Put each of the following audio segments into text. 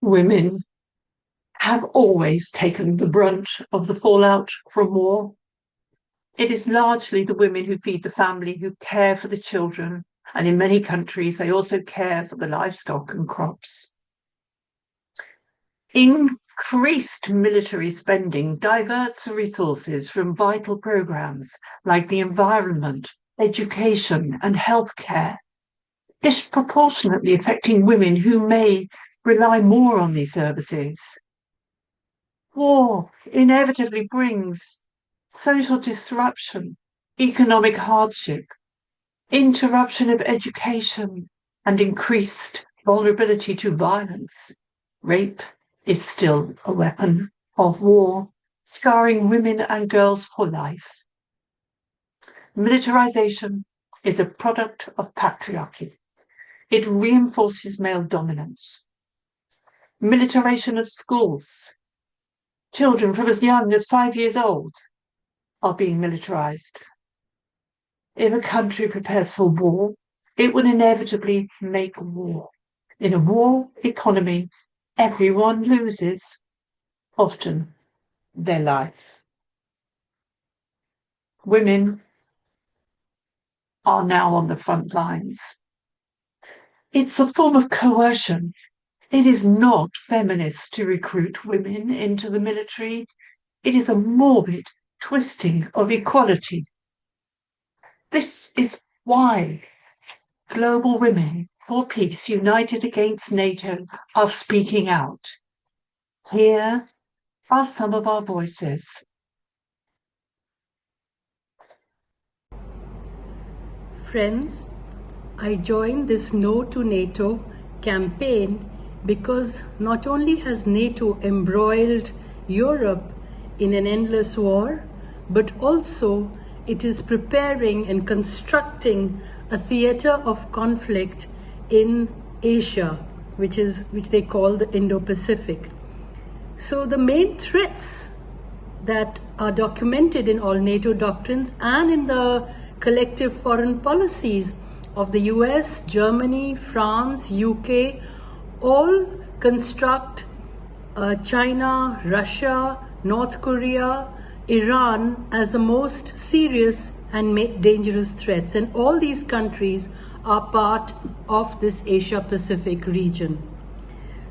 Women have always taken the brunt of the fallout from war. It is largely the women who feed the family, who care for the children, and in many countries they also care for the livestock and crops. Increased military spending diverts resources from vital programs like the environment, education, and healthcare, disproportionately affecting women who may rely more on these services. War inevitably brings social disruption, economic hardship, interruption of education, and increased vulnerability to violence. Rape is still a weapon of war, scarring women and girls for life. Militarization is a product of patriarchy. It reinforces male dominance. Militarization of schools. Children from as young as 5 years old are being militarized. If a country prepares for war, it will inevitably make war. In a war economy, everyone loses, often their life. Women are now on the front lines. It's a form of coercion. It is not feminist to recruit women into the military. It is a morbid twisting of equality. This is why global women for peace united against NATO are speaking out. Here are some of our voices. Friends, I joined this No to NATO campaign because not only has NATO embroiled Europe in an endless war, but also it is preparing and constructing a theater of conflict in Asia, which they call the Indo-Pacific. So the main threats that are documented in all NATO doctrines and in the collective foreign policies of the US, Germany, France, UK, all construct China, Russia, North Korea, Iran as the most serious and dangerous threats. And all these countries are part of this Asia-Pacific region.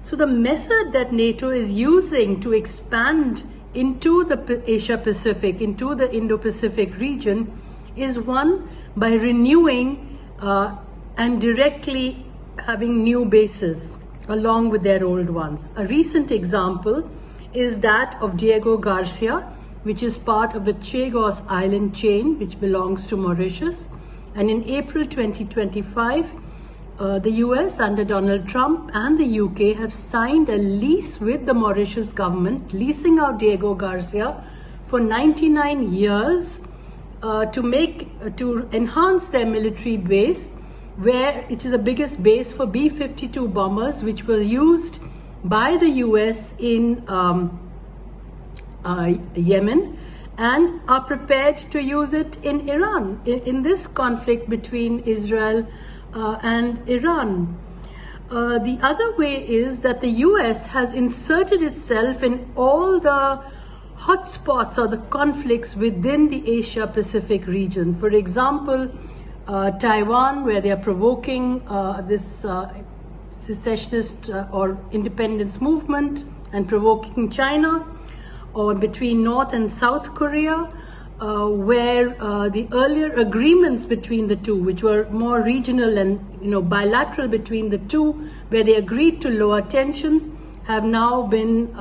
So the method that NATO is using to expand into the Asia-Pacific, into the Indo-Pacific region, is one by renewing and directly having new bases along with their old ones. A recent example is that of Diego Garcia, which is part of the Chagos Island chain, which belongs to Mauritius. And in April 2025, the US under Donald Trump and the UK have signed a lease with the Mauritius government, leasing out Diego Garcia for 99 years to enhance their military base, where it is the biggest base for B-52 bombers, which were used by the US in Yemen, and are prepared to use it in Iran, in this conflict between Israel and Iran. The other way is that the US has inserted itself in all the hotspots or the conflicts within the Asia-Pacific region. For example, Taiwan, where they are provoking this secessionist or independence movement and provoking China, or between North and South Korea, where the earlier agreements between the two, which were more regional and bilateral between the two, where they agreed to lower tensions, have now been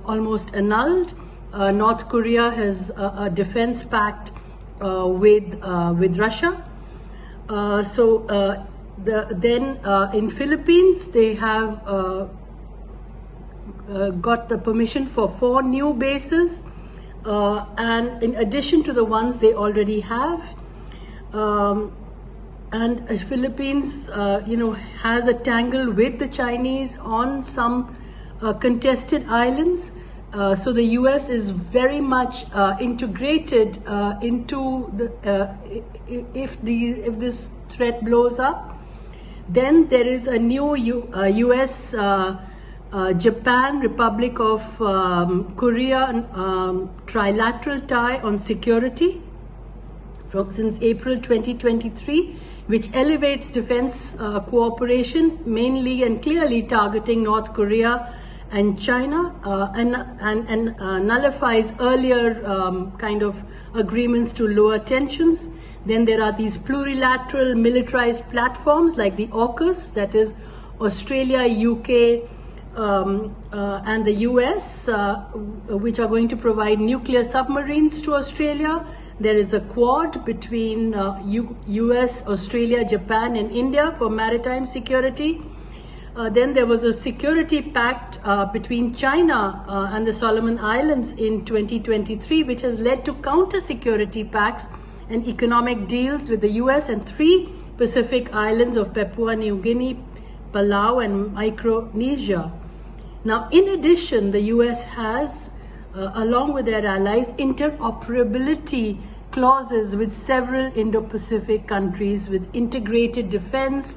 almost annulled. North Korea has a defense pact with Russia. Then in Philippines, they have got the permission for 4 new bases, and in addition to the ones they already have. And Philippines, has a tangle with the Chinese on some contested islands. So the US is very much integrated into the if this threat blows up. Then there is a new US Japan, Republic of Korea, trilateral tie on security since April 2023, which elevates defense cooperation, mainly and clearly targeting North Korea and China, and nullifies earlier kind of agreements to lower tensions. Then there are these plurilateral militarized platforms like the AUKUS, that is Australia, UK, and the US, which are going to provide nuclear submarines to Australia. There is a quad between US, Australia, Japan, and India for maritime security. Then there was a security pact between China and the Solomon Islands in 2023, which has led to counter-security pacts and economic deals with the US and 3 Pacific islands of Papua New Guinea, Palau, and Micronesia. Now, in addition, the US has, along with their allies, interoperability clauses with several Indo-Pacific countries with integrated defense,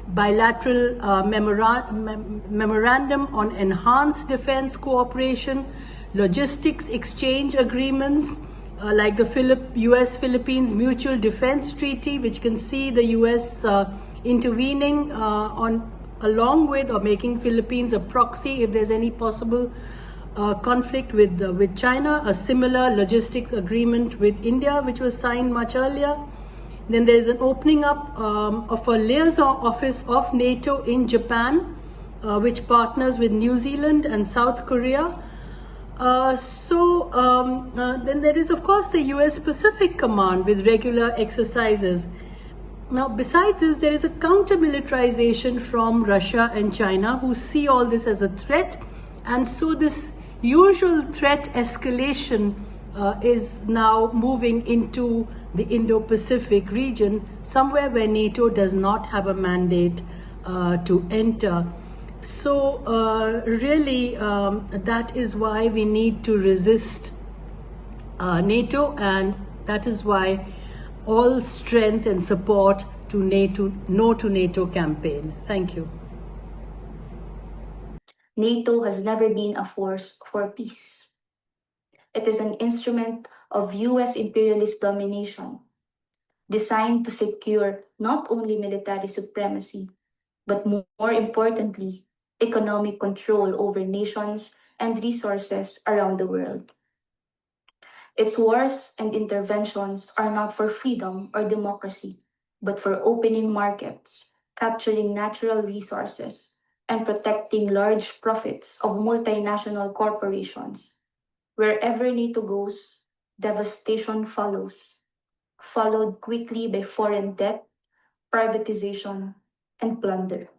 bilateral memorandum on enhanced defense cooperation, logistics exchange agreements, like the US-Philippines Mutual Defense Treaty, which can see the US intervening along with or making Philippines a proxy if there's any possible conflict with China. A similar logistics agreement with India, which was signed much earlier. Then there's an opening up of a liaison office of NATO in Japan, which partners with New Zealand and South Korea. Then there is, of course, the US Pacific Command with regular exercises. Now, besides this, there is a counter-militarization from Russia and China, who see all this as a threat. And so this usual threat escalation is now moving into the Indo-Pacific region, somewhere where NATO does not have a mandate to enter. So really, that is why we need to resist NATO, and that is why all strength and support to NATO, No to NATO campaign. Thank you. NATO has never been a force for peace. It is an instrument of US imperialist domination, designed to secure not only military supremacy, but more importantly, economic control over nations and resources around the world. Its wars and interventions are not for freedom or democracy, but for opening markets, capturing natural resources, and protecting large profits of multinational corporations. Wherever NATO goes, devastation follows, followed quickly by foreign debt, privatization, and plunder.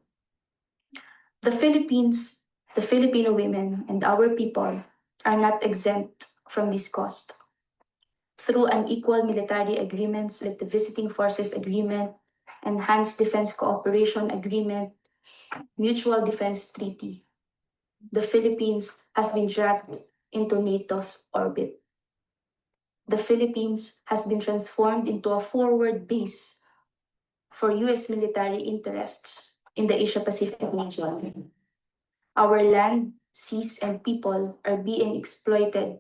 The Philippines, the Filipino women, and our people are not exempt from this cost. Through unequal military agreements like the Visiting Forces Agreement, Enhanced Defense Cooperation Agreement, Mutual Defense Treaty, the Philippines has been dragged into NATO's orbit. The Philippines has been transformed into a forward base for US military interests in the Asia-Pacific region. Our land, seas, and people are being exploited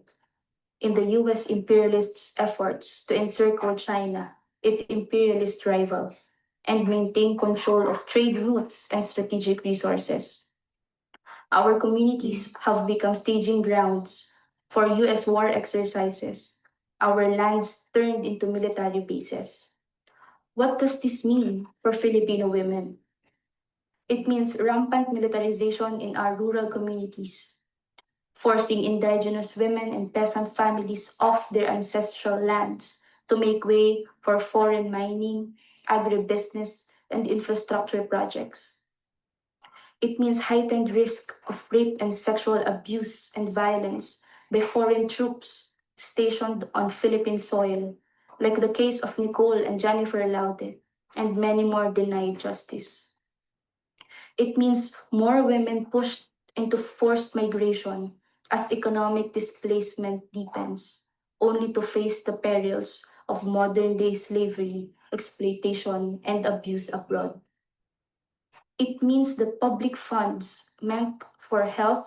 in the US imperialists' efforts to encircle China, its imperialist rival, and maintain control of trade routes and strategic resources. Our communities have become staging grounds for US war exercises, our lands turned into military bases. What does this mean for Filipino women? It means rampant militarization in our rural communities, forcing indigenous women and peasant families off their ancestral lands to make way for foreign mining, agribusiness, and infrastructure projects. It means heightened risk of rape and sexual abuse and violence by foreign troops stationed on Philippine soil, like the case of Nicole and Jennifer Laude, and many more denied justice. It means more women pushed into forced migration as economic displacement deepens, only to face the perils of modern-day slavery, exploitation, and abuse abroad. It means that public funds meant for health,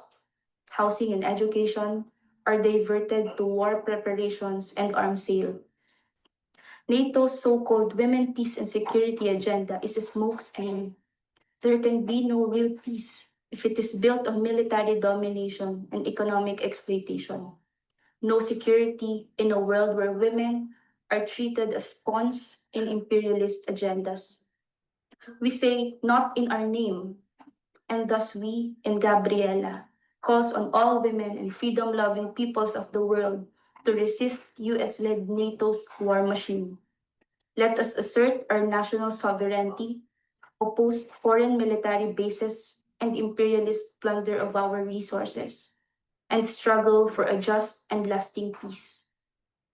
housing, and education are diverted to war preparations and arms sale. NATO's so-called Women, Peace, and Security agenda is a smokescreen. There can be no real peace if it is built on military domination and economic exploitation. No security in a world where women are treated as pawns in imperialist agendas. We say not in our name, and thus we, in Gabriela, calls on all women and freedom-loving peoples of the world to resist US-led NATO's war machine. Let us assert our national sovereignty, oppose foreign military bases and imperialist plunder of our resources, and struggle for a just and lasting peace,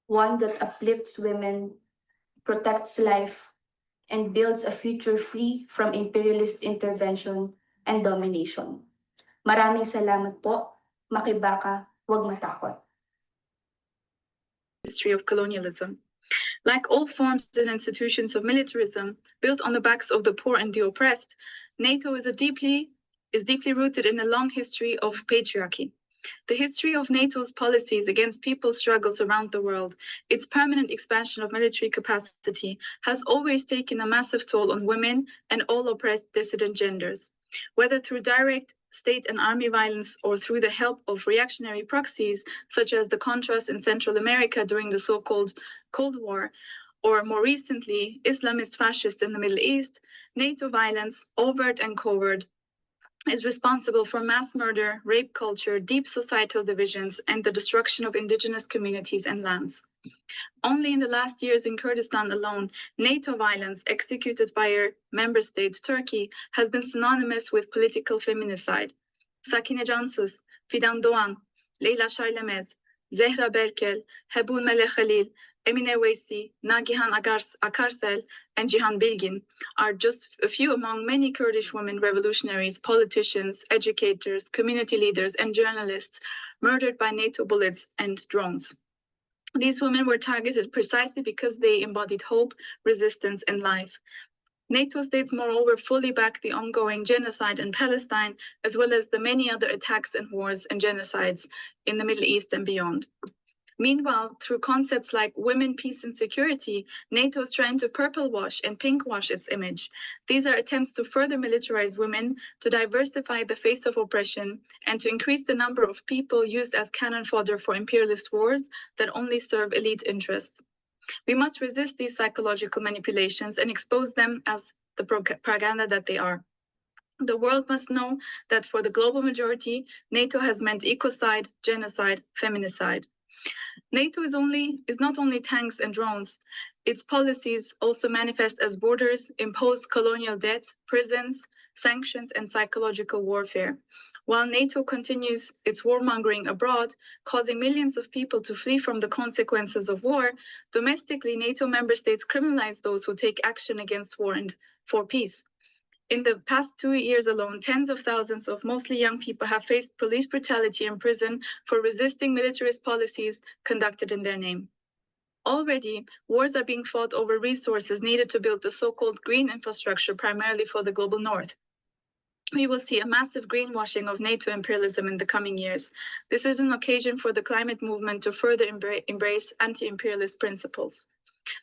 one that uplifts women, protects life, and builds a future free from imperialist intervention and domination. Maraming salamat po. Makibaka, wag matakot. History of colonialism. Like all forms and institutions of militarism built on the backs of the poor and the oppressed, NATO is deeply rooted in a long history of patriarchy. The history of NATO's policies against people's struggles around the world, its permanent expansion of military capacity, has always taken a massive toll on women and all oppressed dissident genders. Whether through direct state and army violence or through the help of reactionary proxies, such as the Contras in Central America during the so-called Cold War, or more recently, Islamist fascists in the Middle East, NATO violence, overt and covert, is responsible for mass murder, rape culture, deep societal divisions, and the destruction of indigenous communities and lands. Only in the last years in Kurdistan alone, NATO violence executed by our member state, Turkey, has been synonymous with political feminicide. Sakine Cansız, Fidan Doğan, Leyla Şaylemez, Zehra Berkel, Hebun Melek Khalil, Emine Weisi, Nagihan Akarsel, and Cihan Bilgin are just a few among many Kurdish women revolutionaries, politicians, educators, community leaders, and journalists murdered by NATO bullets and drones. These women were targeted precisely because they embodied hope, resistance, and life. NATO states, moreover, fully back the ongoing genocide in Palestine, as well as the many other attacks and wars and genocides in the Middle East and beyond. Meanwhile, through concepts like women, peace, and security, NATO is trying to purple wash and pink wash its image. These are attempts to further militarize women, to diversify the face of oppression, and to increase the number of people used as cannon fodder for imperialist wars that only serve elite interests. We must resist these psychological manipulations and expose them as the propaganda that they are. The world must know that for the global majority, NATO has meant ecocide, genocide, feminicide. NATO is not only tanks and drones. Its policies also manifest as borders, imposed colonial debt, prisons, sanctions, and psychological warfare. While NATO continues its warmongering abroad, causing millions of people to flee from the consequences of war, domestically, NATO member states criminalize those who take action against war and for peace. In the past 2 years alone, tens of thousands of mostly young people have faced police brutality in prison for resisting militarist policies conducted in their name. Already, wars are being fought over resources needed to build the so-called green infrastructure, primarily for the global north. We will see a massive greenwashing of NATO imperialism in the coming years. This is an occasion for the climate movement to further embrace anti-imperialist principles.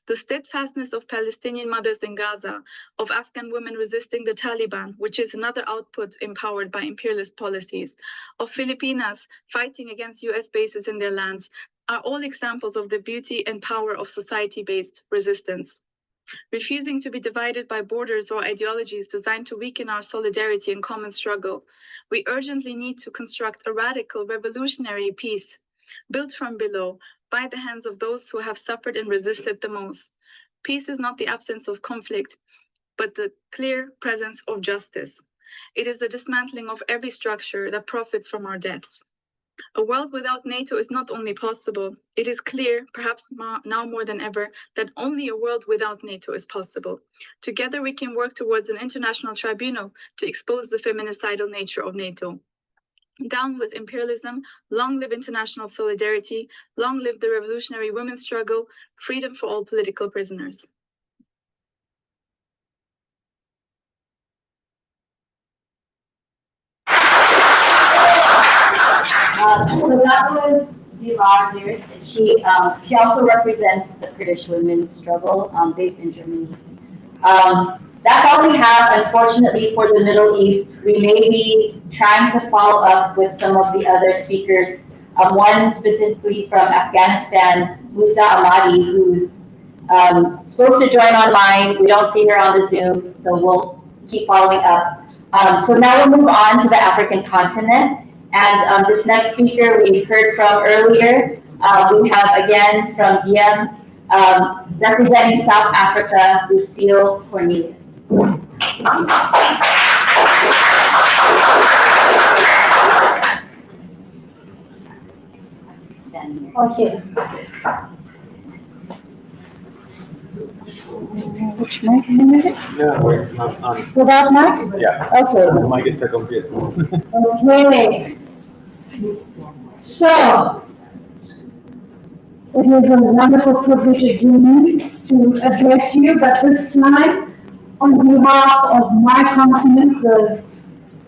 The steadfastness of Palestinian mothers in Gaza, of Afghan women resisting the Taliban, which is another output empowered by imperialist policies, of Filipinas fighting against US bases in their lands, are all examples of the beauty and power of society-based resistance. Refusing to be divided by borders or ideologies designed to weaken our solidarity and common struggle, we urgently need to construct a radical, revolutionary peace, built from below, by the hands of those who have suffered and resisted the most. Peace is not the absence of conflict, but the clear presence of justice. It is the dismantling of every structure that profits from our debts. A world without NATO is not only possible, it is clear, perhaps now more than ever, that only a world without NATO is possible. Together we can work towards an international tribunal to expose the feminicidal nature of NATO. Down with imperialism, long live international solidarity, long live the revolutionary women's struggle, freedom for all political prisoners. volunteers. She also represents the Kurdish women's struggle based in Germany. That's all we have, unfortunately, for the Middle East. We may be trying to follow up with some of the other speakers. One specifically from Afghanistan, Musa Ahmadi, who's supposed to join online. We don't see her on the Zoom, so we'll keep following up. So now we'll move on to the African continent. And this next speaker we've heard from earlier, we have again from GWUAN, representing South Africa, Lucille Cornelius. Okay. Which mic is it? No, we're not on. Without mic? Yeah. Okay. The mic is stuck on mute. Okay. So, it is a wonderful privilege again to address you, but this time on behalf of my continent, the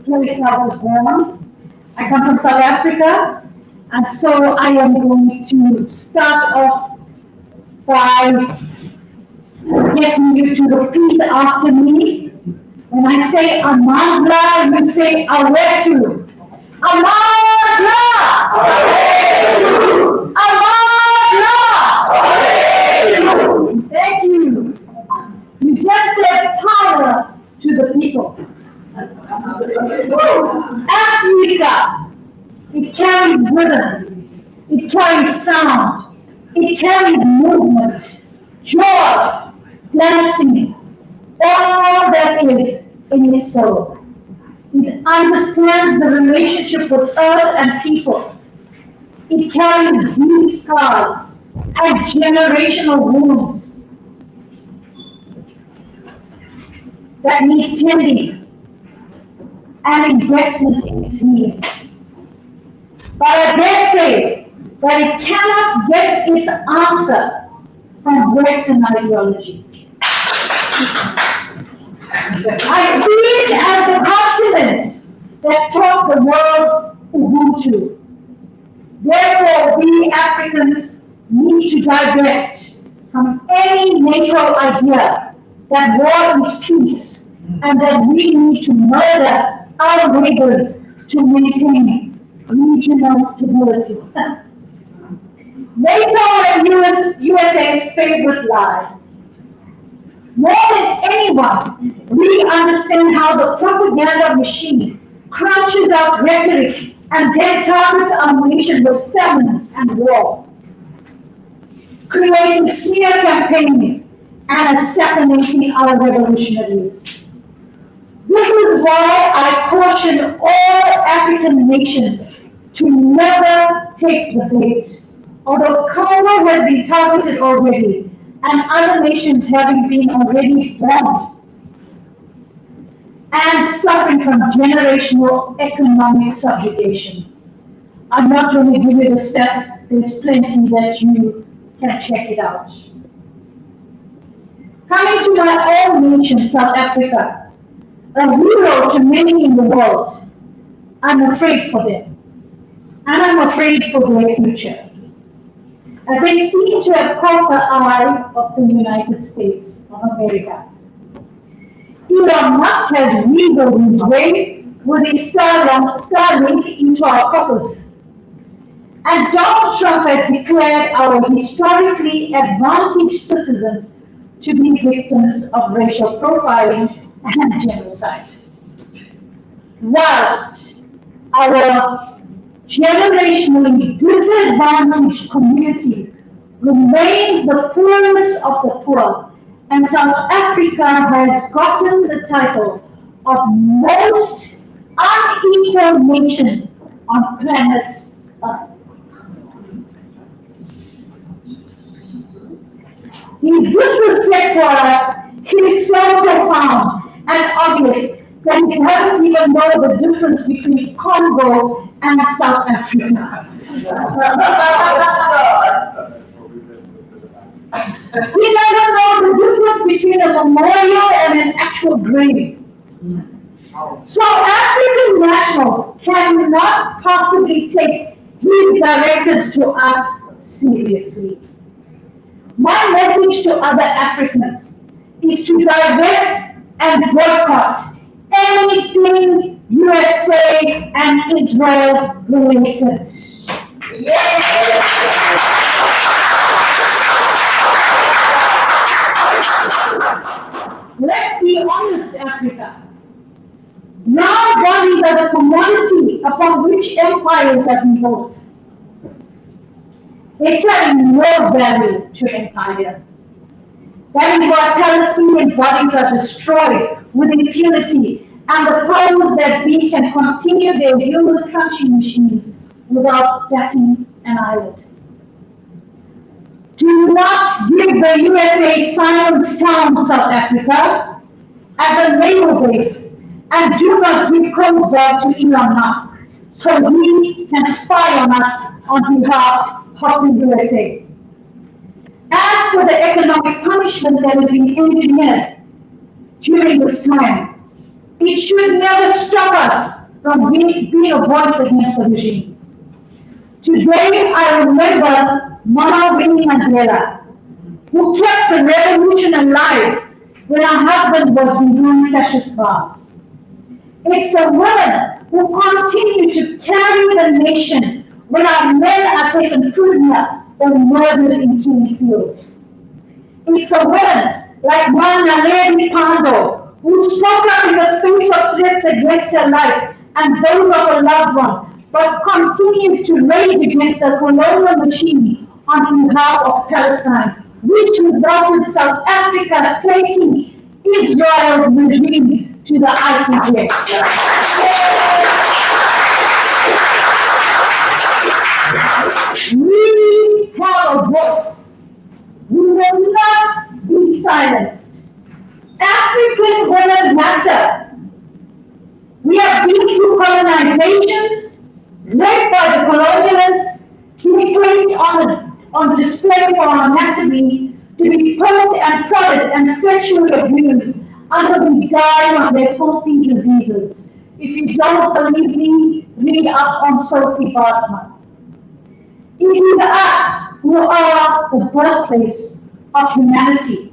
place I was born. I come from South Africa, and so I am going to start off by getting you to repeat after me. When I say Amandla, you say Awetu. Amandla! Awetu! Amandla! Thank you. You just said power to the people. Africa, it carries rhythm, it carries sound, it carries movement, joy, dancing, all that is in its soul. It understands the relationship with earth and people. It carries deep scars and generational wounds that need tending and investment in its healing. But I dare say that it cannot get its answer from Western ideology. I see it as a continent that taught the world Ubuntu. Therefore, we Africans need to divest from any NATO idea that war is peace and that we need to murder our neighbors to maintain regional stability. NATO and USA's favorite lie. More than anyone, we understand how the propaganda machine crunches out rhetoric and then targets our nation with famine and war, creating smear campaigns and assassinating our revolutionaries. This is why I caution all African nations to never take the bait. Although Congo has been targeted already, and other nations having been already bombed and suffering from generational economic subjugation. I'm not going to give you the stats, there's plenty that you can check it out. Coming to my own nation, South Africa, a hero to many in the world, I'm afraid for them, and I'm afraid for their future, as they seem to have caught the eye of the United States of America. Elon Musk has weaseled his way with his Starlink into our coffers. And Donald Trump has declared our historically advantaged citizens to be victims of racial profiling and genocide. Whilst our generationally disadvantaged community remains the poorest of the poor, and South Africa has gotten the title of most unequal nation on planet Earth. His disrespect for us is so profound and obvious that he doesn't even know the difference between Congo and South Africa. He doesn't know the difference between a memorial and an actual grave. So African nationals cannot possibly take He is directed to us seriously. My message to other Africans is to divest and boycott anything USA and Israel related. Let's be honest, Africa. Now bodies are the commodity upon which empires have been built. They carry no value to empire. That is why Palestinian bodies are destroyed with impunity, and the powers that be can continue their human crunching machines without batting an eyelid. Do not give the USA Silence Town, South Africa, as a naval base, and do not give Kongsberg to Elon Musk, so he can spy on us on behalf of the USA. As for the economic punishment that has been engineered during this time, it should never stop us from being a voice against the regime. Today, I remember Mama Winnie Mandela, who kept the revolution alive when her husband was doing fascist bars. It's the women who continue to carry the nation when our men are taken prisoner or murdered in killing fields. It's the women like Naledi Pandor who spoke up in the face of threats against her life and those of her loved ones, but continued to rage against the colonial machine on behalf of Palestine, which resulted in South Africa taking Israel's regime to the ICJ. We have a voice. We will not be silenced. African women matter. We have been through colonizations, raped by the colonialists, to be placed on display for our anatomy, to be poked and prodded and sexually abused until we die of their filthy diseases. If you don't believe me, read up on Sophie Bartman. It is us who are the birthplace of humanity.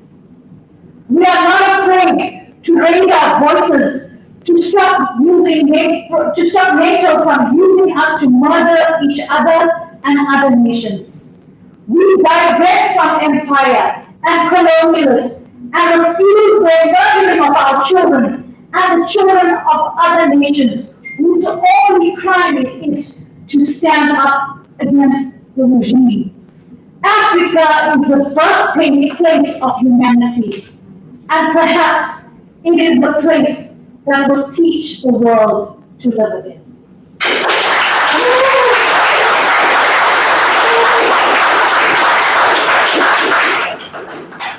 We are not afraid to raise our voices to stop NATO from using us to murder each other and other nations. We divest from empire and colonialists and refuse the murdering of our children and the children of other nations whose only crime it is to stand up against the regime. Africa is the birthplace of humanity, and perhaps it is the place that will teach the world to live again.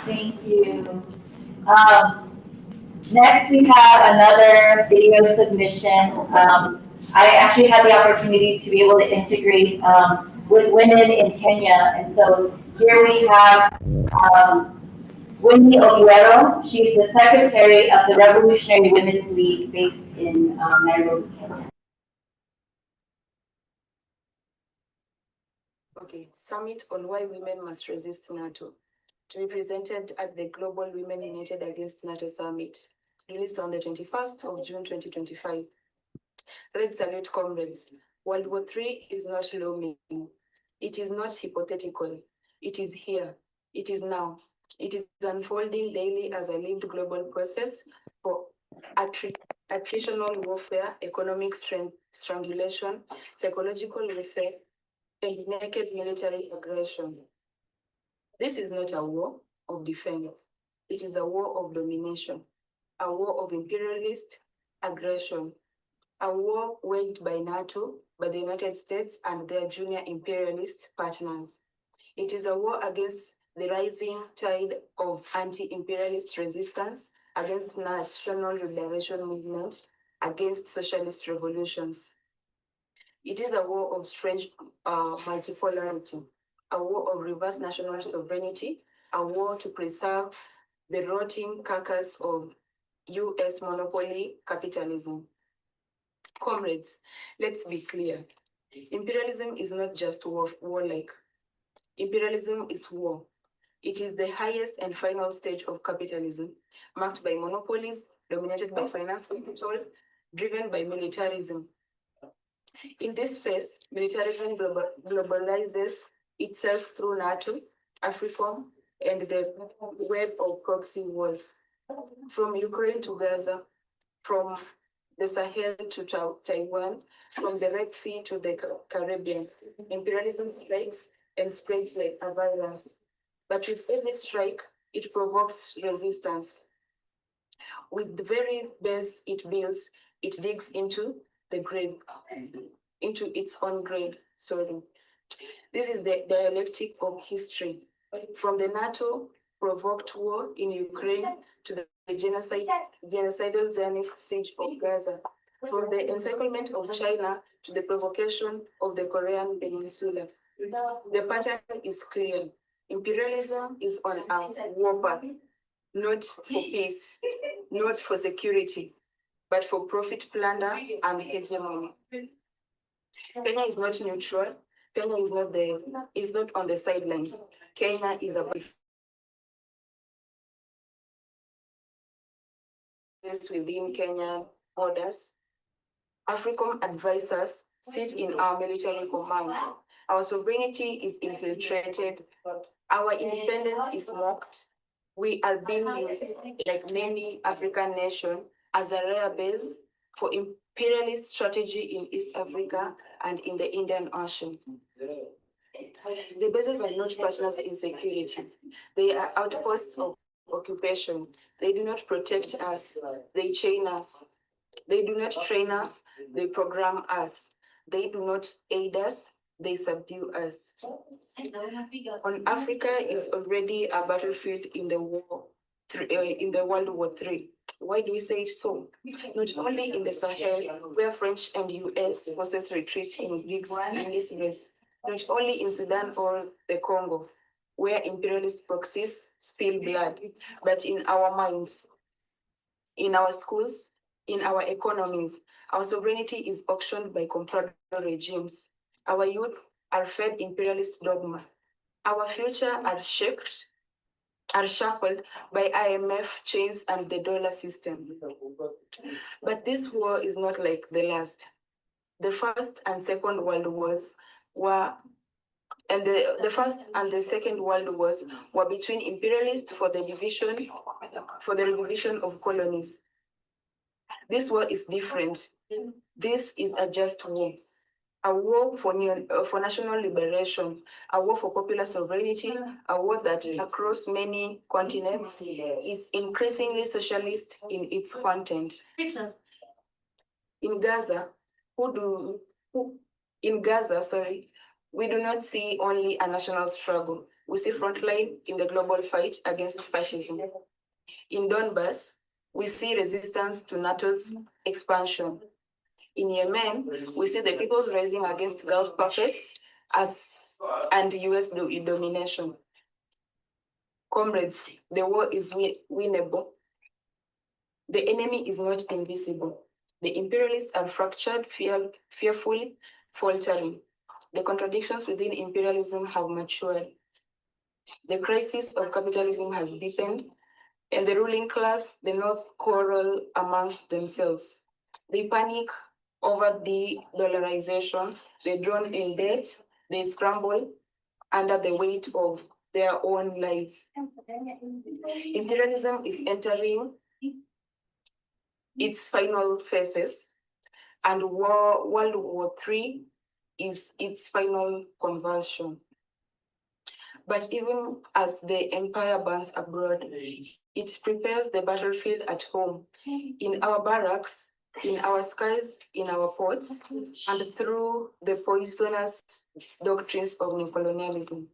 Thank you. Next, we have another video submission. I actually had the opportunity to be able to integrate with women in Kenya, and so here we have Winnie Obiero. She's the secretary of the Revolutionary Women's League based in Nairobi, Kenya. Okay, Summit on Why Women Must Resist NATO, to be presented at the Global Women United Against NATO Summit, released on the 21st of June 2025. Red salute, comrades. World War III is not looming. It is not hypothetical. It is here. It is now. It is unfolding daily as a lived global process for attritional warfare, economic strangulation, psychological warfare, and naked military aggression. This is not a war of defense. It is a war of domination, a war of imperialist aggression, a war waged by NATO, by the United States and their junior imperialist partners. It is a war against the rising tide of anti-imperialist resistance, against national liberation movements, against socialist revolutions. It is a war of strange multipolarity, a war of reverse national sovereignty, a war to preserve the rotting carcass of US monopoly capitalism. Comrades, let's be clear. Imperialism is not just warlike. Imperialism is war. It is the highest and final stage of capitalism, marked by monopolies, dominated by finance capital, driven by militarism. In this phase, militarism globalizes itself through NATO, AFRICOM, and the web of proxy wars. From Ukraine to Gaza, from the Sahel to Taiwan, from the Red Sea to the Caribbean, imperialism strikes and spreads like a virus. But with every strike, it provokes resistance. With the very base it builds, it digs into the grave, into its own grave. This is the dialectic of history. From the NATO provoked war in Ukraine to the genocidal Zionist siege of Gaza, from the encirclement of China to the provocation of the Korean Peninsula. The pattern is clear. Imperialism is on a war path, not for peace, not for security, but for profit plunder and hegemony. Kenya is not neutral. Kenya is not on the sidelines. Kenya is a within Kenyan borders. AFRICOM advisors sit in our military command. Our sovereignty is infiltrated. Our independence is mocked. We are being used, like many African nations, as a rare base for imperialist strategy in East Africa and in the Indian Ocean. The bases are not partners in security. They are outposts of occupation. They do not protect us. They chain us. They do not train us. They program us. They do not aid us. They subdue us. On Africa is already a battlefield in the World War III. Why do we say it so? Not only in the Sahel, where French and US forces retreat in this race, not only in Sudan or the Congo, where imperialist proxies spill blood, but in our minds, in our schools, in our economies. Our sovereignty is auctioned by comprador regimes. Our youth are fed imperialist dogma. Our future are shackled by IMF chains and the dollar system. But this war is not like the last. The First and Second World Wars were, and the First and the Second World Wars were between imperialists for the division of colonies. This war is different. This is a just war. A war for national liberation, a war for popular sovereignty, a war that across many continents is increasingly socialist in its content. In Gaza, we do not see only a national struggle. We see frontline in the global fight against fascism. In Donbass, we see resistance to NATO's expansion. In Yemen, we see the peoples rising against Gulf puppets and US domination. Comrades, the war is winnable. The enemy is not invisible. The imperialists are fractured, fearful, faltering. The contradictions within imperialism have matured. The crisis of capitalism has deepened, and the ruling class, the North, quarrel amongst themselves. They panic over de-dollarization, they drown in debt, they scramble under the weight of their own lives. Imperialism is entering its final phases, and World War III is its final conversion. But even as the empire burns abroad, it prepares the battlefield at home, in our barracks, in our skies, in our ports, and through the poisonous doctrines of neocolonialism.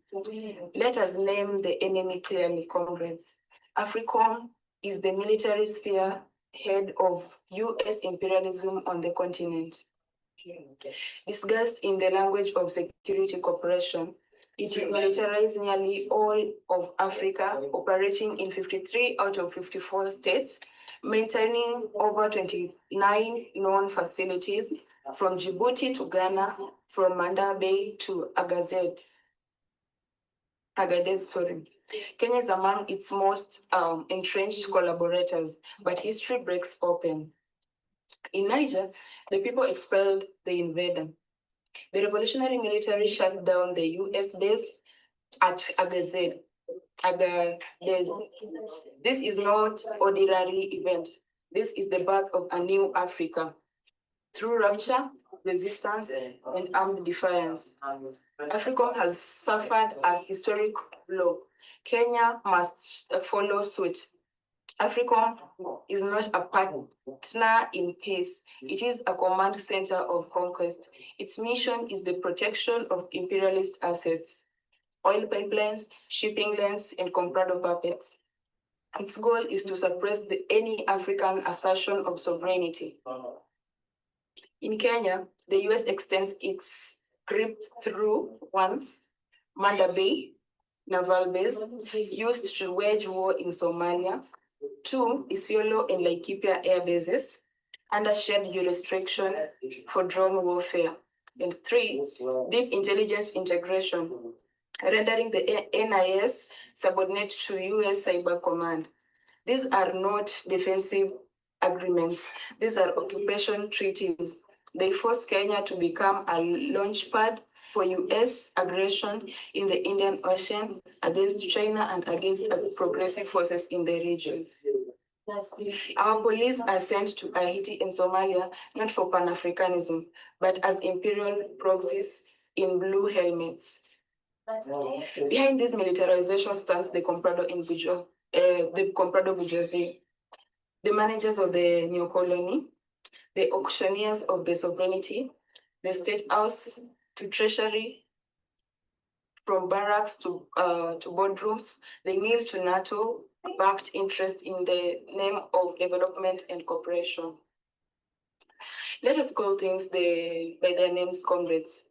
Let us name the enemy clearly, comrades. AFRICOM is the military sphere head of US imperialism on the continent. Discussed in the language of security cooperation, it militarized nearly all of Africa, operating in 53 out of 54 states, maintaining over 29 known facilities from Djibouti to Ghana, from Manda Bay to Agadez. Kenya is among its most entrenched collaborators, but history breaks open. In Niger, the people expelled the invader. The revolutionary military shut down the US base at Agadez. This is not ordinary event. This is the birth of a new Africa. Through rupture, resistance, and armed defiance, Africa has suffered a historic blow. Kenya must follow suit. Africa is not a partner in peace. It is a command center of conquest. Its mission is the protection of imperialist assets, oil pipelines, shipping lanes, and comprado puppets. Its goal is to suppress any African assertion of sovereignty. In Kenya, the US extends its grip through 1. Manda Bay, naval base, used to wage war in Somalia. 2. Isiolo and Laikipia air bases, under shared jurisdiction for drone warfare. And 3. Deep intelligence integration, rendering the NIS subordinate to US Cyber Command. These are not defensive agreements. These are occupation treaties. They force Kenya to become a launchpad for US aggression in the Indian Ocean against China and against progressive forces in the region. Our police are sent to Haiti and Somalia not for Pan-Africanism, but as imperial proxies in blue helmets. Behind this militarization stands the comprado bourgeoisie, the managers of the new colony, the auctioneers of the sovereignty, the state house to treasury, from barracks to boardrooms. They kneel to NATO-backed interest in the name of development and cooperation. Let us call things by their names, comrades.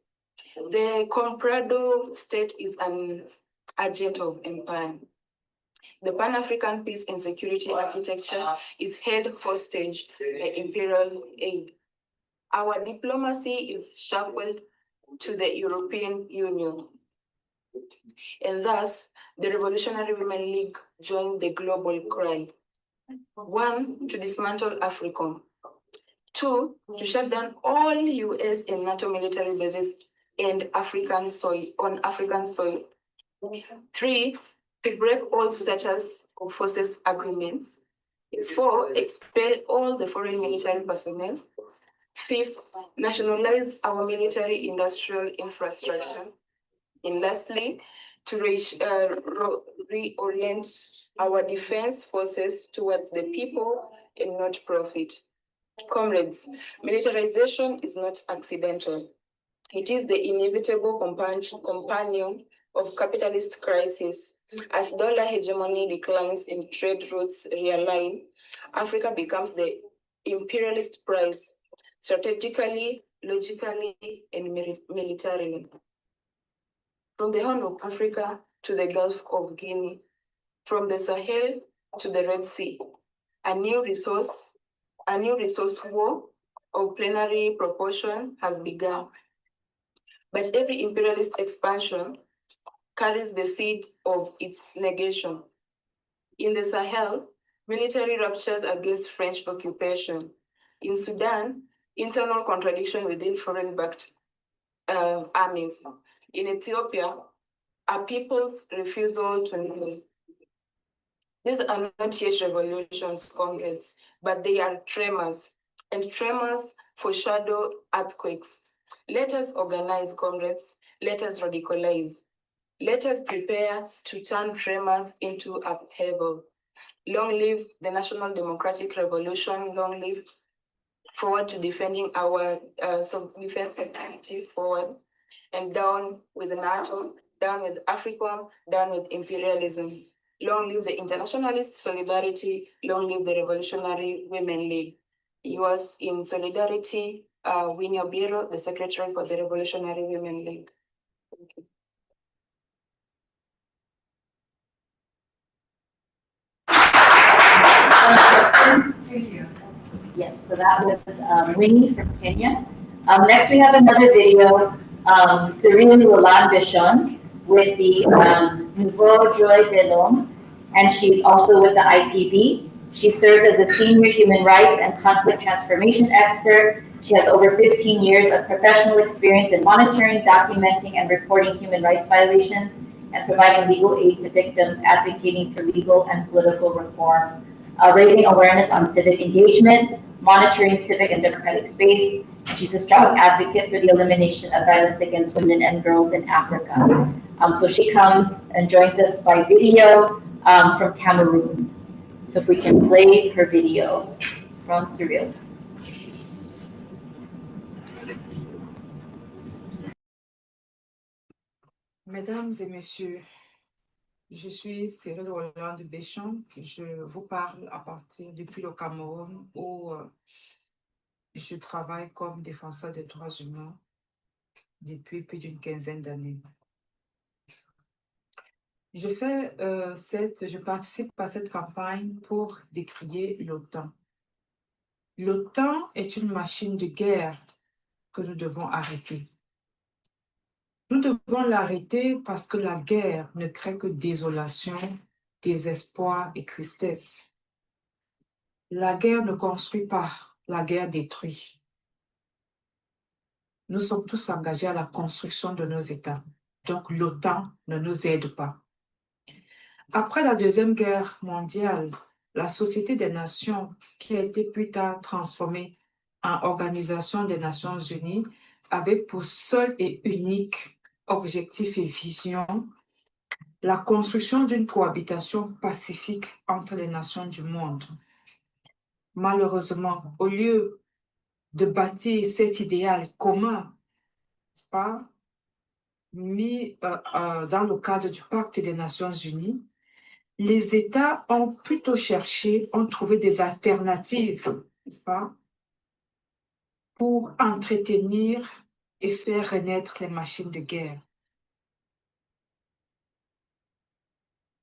The comprado state is an agent of empire. The Pan-African peace and security architecture is held hostage by imperial aid. Our diplomacy is shackled to the European Union. And thus, the Revolutionary Women League joined the global cry. 1, to dismantle AFRICOM. 2, to shut down all US and NATO military bases and on African soil. 3, to break all status of forces agreements. 4, expel all the foreign military personnel. 5, nationalize our military industrial infrastructure. And lastly, to reorient our defense forces towards the people and not profit. Comrades, militarization is not accidental. It is the inevitable companion of capitalist crisis. As dollar hegemony declines and trade routes realign, Africa becomes the imperialist prize, strategically, logically, and militarily. From the Horn of Africa to the Gulf of Guinea, from the Sahel to the Red Sea, a new resource war of plenary proportion has begun. But every imperialist expansion carries the seed of its negation. In the Sahel, military ruptures against French occupation. In Sudan, internal contradiction within foreign-backed armies. In Ethiopia, a people's refusal to kneel. These are not yet revolutions, comrades, but they are tremors, and tremors foreshadow earthquakes. Let us organize, comrades. Let us radicalize. Let us prepare to turn tremors into upheaval. Long live the National Democratic Revolution. Long live. Forward to defending our defense security. Forward. And down with NATO, down with Africa, down with imperialism. Long live the internationalist solidarity. Long live the Revolutionary Women League. Yours in solidarity, Winnie Obiero, the Secretary for the Revolutionary Women League. Thank you. Thank you. Yes, so that was Winnie from Kenya. Next, we have another video, Cyril Roland-Bichon with the Nouveau Droit de l'Homme, and she's also with the IPB. She serves as a senior human rights and conflict transformation expert. She has over 15 years of professional experience in monitoring, documenting, and reporting human rights violations and providing legal aid to victims, advocating for legal and political reform, raising awareness on civic engagement, monitoring civic and democratic space. She's a strong advocate for the elimination of violence against women and girls in Africa. So she comes and joins us by video from Cameroon. So if we can play her video from Cyril. Mesdames et messieurs, je suis Cyril Roland-Bichon. Je vous parle depuis le Cameroun où je travaille comme défenseur des droits humains depuis plus d'une quinzaine d'années. Je participe à cette campagne pour décrier l'OTAN. L'OTAN est une machine de guerre que nous devons arrêter. Nous devons l'arrêter parce que la guerre ne crée que désolation, désespoir et tristesse. La guerre ne construit pas, la guerre détruit. Nous sommes tous engagés à la construction de nos États, donc l'OTAN ne nous aide pas. Après la Deuxième Guerre mondiale, la Société des Nations, qui a été plus tard transformée en Organisation des Nations Unies, avait pour seul et unique objectif et vision la construction d'une cohabitation pacifique entre les nations du monde. Malheureusement, au lieu de bâtir cet idéal commun, n'est-ce pas, mis dans le cadre du Pacte des Nations Unies, les États ont plutôt ont trouvé des alternatives, n'est-ce pas, pour entretenir et faire renaître les machines de guerre.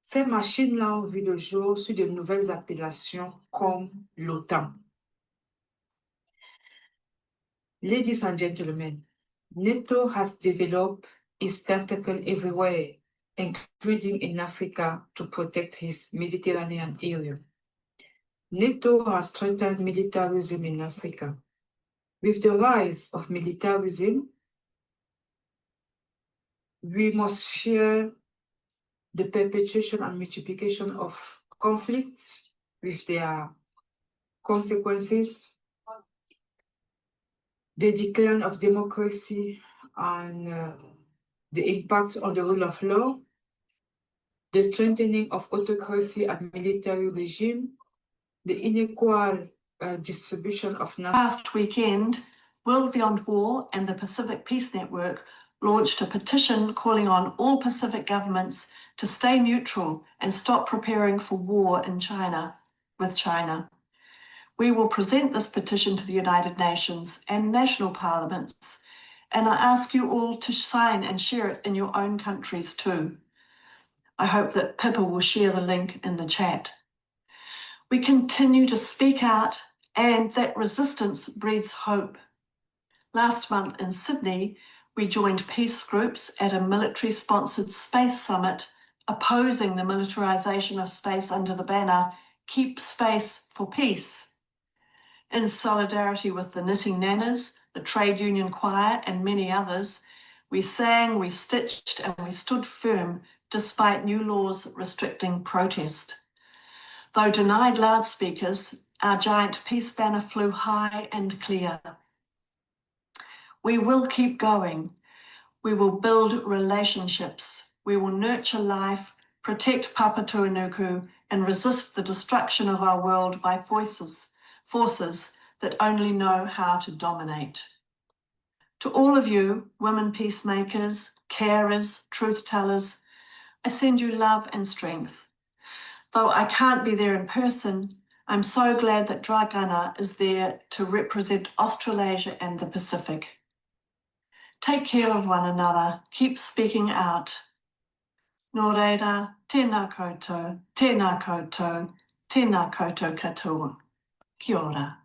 Ces machines-là ont vu le jour sous de nouvelles appellations comme l'OTAN. Ladies and gentlemen, NATO has developed its tentacle everywhere, including in Africa, to protect his Mediterranean area. NATO has threatened militarism in Africa. With the rise of militarism, we must fear the perpetuation and multiplication of conflicts with their consequences, the decline of democracy and the impact on the rule of law, the strengthening of autocracy and military regime, the unequal distribution of... Last weekend, World Beyond War and the Pacific Peace Network launched a petition calling on all Pacific governments to stay neutral and stop preparing for war in China, with China. We will present this petition to the United Nations and national parliaments, and I ask you all to sign and share it in your own countries too. I hope that Pippa will share the link in the chat. We continue to speak out, and that resistance breeds hope. Last month in Sydney, we joined peace groups at a military-sponsored space summit opposing the militarisation of space under the banner Keep Space for Peace. In solidarity with the Knitting Nanas, the Trade Union Choir and many others, we sang, we stitched and we stood firm despite new laws restricting protest. Though denied loudspeakers, our giant peace banner flew high and clear. We will keep going. We will build relationships. We will nurture life, protect Papatūānuku, and resist the destruction of our world by forces that only know how to dominate. To all of you, women peacemakers, carers, truth tellers, I send you love and strength. Though I can't be there in person, I'm so glad that Dragana is there to represent Australasia and the Pacific. Take care of one another, keep speaking out. Nō reira, tēnā koutou, tēnā koutou, tēnā koutou katoa. Kia ora.